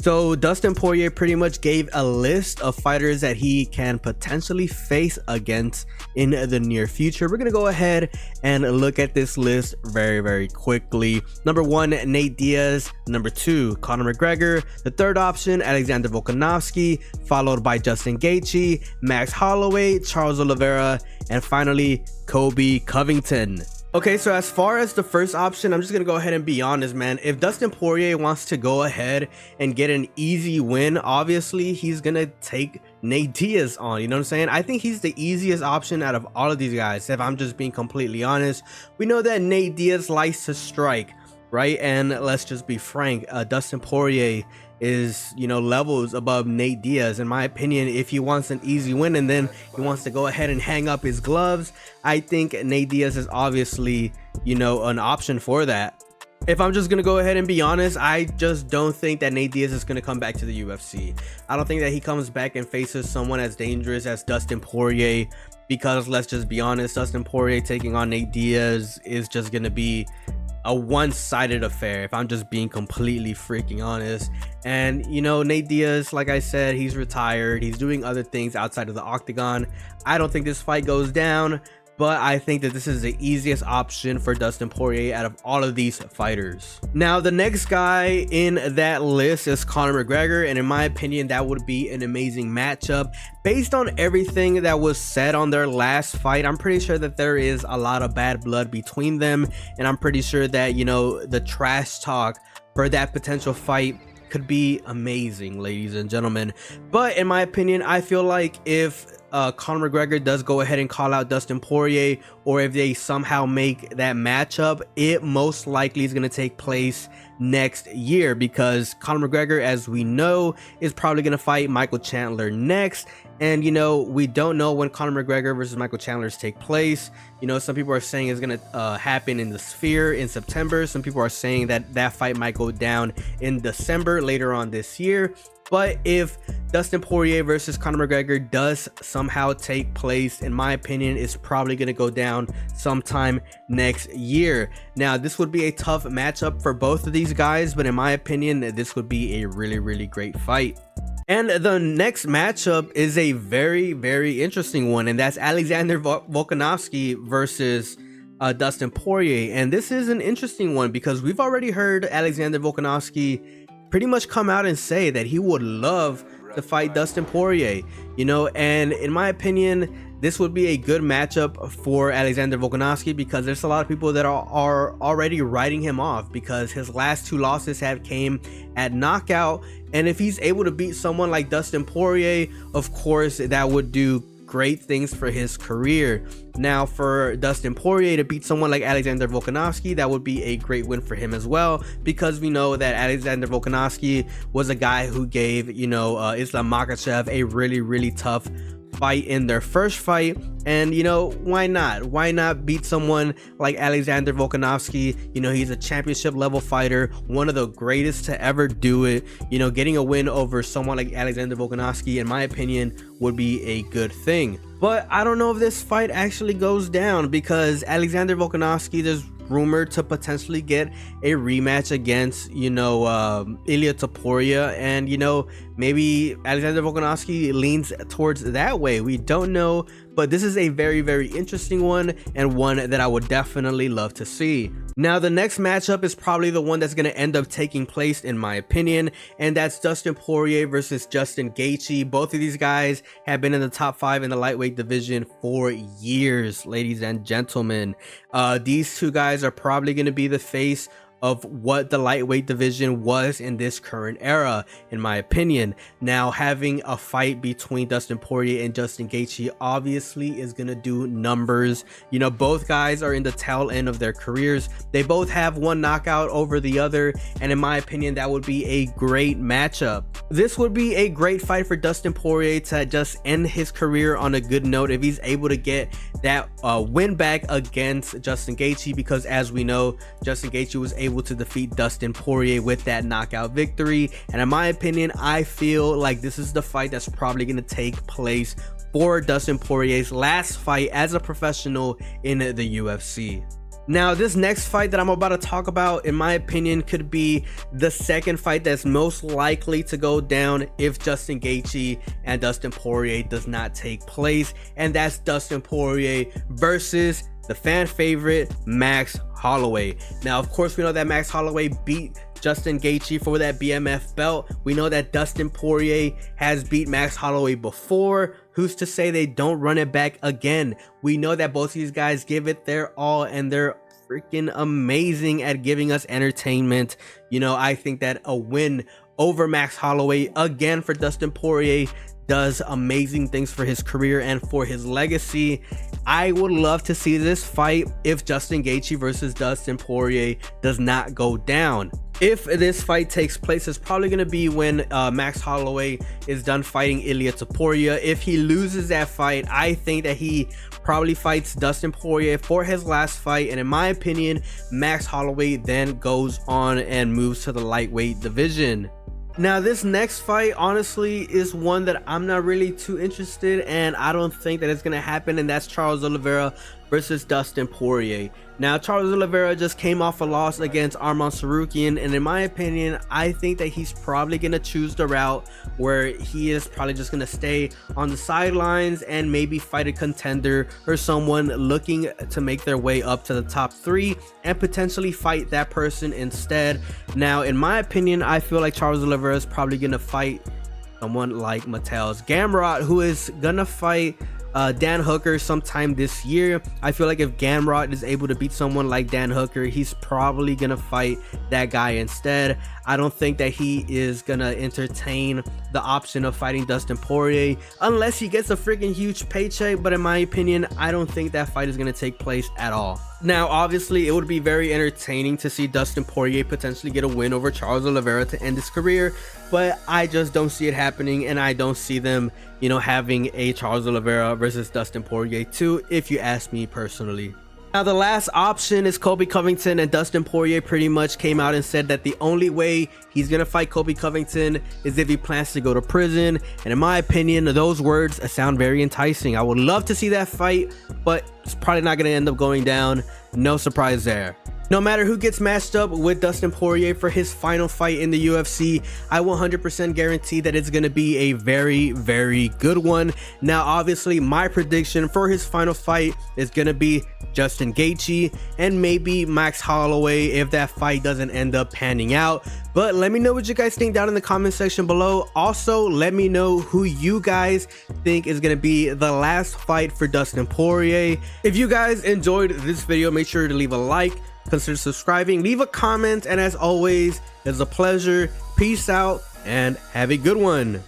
So Dustin Poirier pretty much gave a list of fighters that he can potentially face against in the near future. We're gonna go ahead and look at this list very quickly. Number 1, Nate Diaz. Number 2, Conor McGregor. The third option, Alexander Volkanovski, followed by Justin Gaethje, Max Holloway, Charles Oliveira, and finally Colby Covington. Okay, so as far as the first option, I'm just gonna go ahead and be honest, man. If Dustin Poirier wants to go ahead and get an easy win, obviously he's gonna take Nate Diaz on, you know what I'm saying? I think he's the easiest option out of all of these guys, if I'm just being completely honest. We know that Nate Diaz likes to strike, right? And let's just be frank, Dustin Poirier is, you know, levels above Nate Diaz. In my opinion, if he wants an easy win and then he wants to go ahead and hang up his gloves, I think Nate Diaz is obviously, you know, an option for that. If I'm just gonna go ahead and be honest, I just don't think that Nate Diaz is gonna come back to the UFC. I don't think that he comes back and faces someone as dangerous as Dustin Poirier, because let's just be honest, Dustin Poirier taking on Nate Diaz is just gonna be a one-sided affair, if I'm just being completely freaking honest. And you know, Nate Diaz, like I said, he's retired, he's doing other things outside of the octagon. I don't think this fight goes down, but I think that this is the easiest option for Dustin Poirier out of all of these fighters. Now, the next guy in that list is Conor McGregor, and in my opinion, that would be an amazing matchup. Based on everything that was said on their last fight, I'm pretty sure that there is a lot of bad blood between them, and I'm pretty sure that, you know, the trash talk for that potential fight could be amazing, ladies and gentlemen. But in my opinion, I feel like if Conor McGregor does go ahead and call out Dustin Poirier, or if they somehow make that matchup, it most likely is going to take place next year, because Conor McGregor, as we know, is probably going to fight Michael Chandler next. And you know, we don't know when Conor McGregor versus Michael Chandler's take place. You know, some people are saying it's going to happen in the Sphere in September. Some people are saying that that fight might go down in December later on this year. But if Dustin Poirier versus Conor McGregor does somehow take place, in my opinion, it's probably going to go down sometime next year. Now, this would be a tough matchup for both of these guys, but in my opinion, this would be a really great fight. And the next matchup is a very interesting one, and that's Alexander Volkanovski versus Dustin Poirier. And this is an interesting one because we've already heard Alexander Volkanovski pretty much come out and say that he would love to fight Dustin Poirier, you know. And in my opinion, this would be a good matchup for Alexander Volkanovski, because there's a lot of people that are already writing him off because his last 2 losses have came at knockout. And if he's able to beat someone like Dustin Poirier, of course that would do great things for his career. Now, for Dustin Poirier to beat someone like Alexander Volkanovski, that would be a great win for him as well, because we know that Alexander Volkanovski was a guy who gave, you know, Islam Makhachev a really tough fight in their first fight. And you know, why not beat someone like Alexander Volkanovski? You know, he's a championship level fighter, one of the greatest to ever do it. You know, getting a win over someone like Alexander Volkanovski, in my opinion, would be a good thing. But I don't know if this fight actually goes down, because Alexander Volkanovski, there's rumored to potentially get a rematch against, you know, Ilia Topuria, and you know, maybe Alexander Volkanovski leans towards that way. We don't know, but this is a very interesting one, and one that I would definitely love to see. Now, the next matchup is probably the one that's going to end up taking place, in my opinion, and that's Dustin Poirier versus Justin Gaethje. Both of these guys have been in the top 5 in the lightweight division for years, ladies and gentlemen. These two guys are probably going to be the face of what the lightweight division was in this current era, in my opinion. Now, having a fight between Dustin Poirier and Justin Gaethje obviously is gonna do numbers. You know, both guys are in the tail end of their careers. They both have one knockout over the other, and in my opinion, that would be a great matchup. This would be a great fight for Dustin Poirier to just end his career on a good note if he's able to get that win back against Justin Gaethje, because as we know, Justin Gaethje was able to defeat Dustin Poirier with that knockout victory. And in my opinion, I feel like this is the fight that's probably going to take place for Dustin Poirier's last fight as a professional in the UFC. Now, this next fight that I'm about to talk about, in my opinion, could be the second fight that's most likely to go down if Justin Gaethje and Dustin Poirier does not take place, and that's Dustin Poirier versus the fan favorite Max Holloway. Now, of course, we know that Max Holloway beat Justin Gaethje for that BMF belt. We know that Dustin Poirier has beat Max Holloway before. Who's to say they don't run it back again? We know that both of these guys give it their all, and they're freaking amazing at giving us entertainment. You know, I think that a win over Max Holloway again for Dustin Poirier does amazing things for his career and for his legacy. I would love to see this fight if Justin Gaethje versus Dustin Poirier does not go down. If this fight takes place, it's probably going to be when Max Holloway is done fighting Ilia Topuria. If he loses that fight, I think that he probably fights Dustin Poirier for his last fight, and in my opinion, Max Holloway then goes on and moves to the lightweight division. Now, this next fight honestly is one that I'm not really too interested in, and I don't think that it's going to happen, and that's Charles Oliveira versus Dustin Poirier. Now, Charles Oliveira just came off a loss against Arman Tsarukyan, and in my opinion, I think that he's probably going to choose the route where he is probably just going to stay on the sidelines and maybe fight a contender or someone looking to make their way up to the top 3 and potentially fight that person instead. Now, in my opinion, I feel like Charles Oliveira is probably going to fight someone like Mateusz Gamrot, who is going to fight Dan Hooker sometime this year. I feel like if Gamrot is able to beat someone like Dan Hooker, he's probably gonna fight that guy instead. I don't think that he is gonna entertain the option of fighting Dustin Poirier unless he gets a freaking huge paycheck, but in my opinion, I don't think that fight is gonna take place at all. Now, obviously, it would be very entertaining to see Dustin Poirier potentially get a win over Charles Oliveira to end his career, but I just don't see it happening, and I don't see them, you know, having a Charles Oliveira versus Dustin Poirier 2, if you ask me personally. Now, the last option is Colby Covington, and Dustin Poirier pretty much came out and said that the only way he's gonna fight Colby Covington is if he plans to go to prison, and in my opinion, those words sound very enticing. I would love to see that fight, but it's probably not gonna end up going down. No surprise there. No matter who gets matched up with Dustin Poirier for his final fight in the UFC, I 100% guarantee that it's going to be a very, very good one. Now, obviously, my prediction for his final fight is going to be Justin Gaethje and maybe Max Holloway if that fight doesn't end up panning out. But let me know what you guys think down in the comment section below. Also, let me know who you guys think is going to be the last fight for Dustin Poirier. If you guys enjoyed this video, make sure to leave a like, consider subscribing, leave a comment, and as always, it's a pleasure. Peace out and have a good one.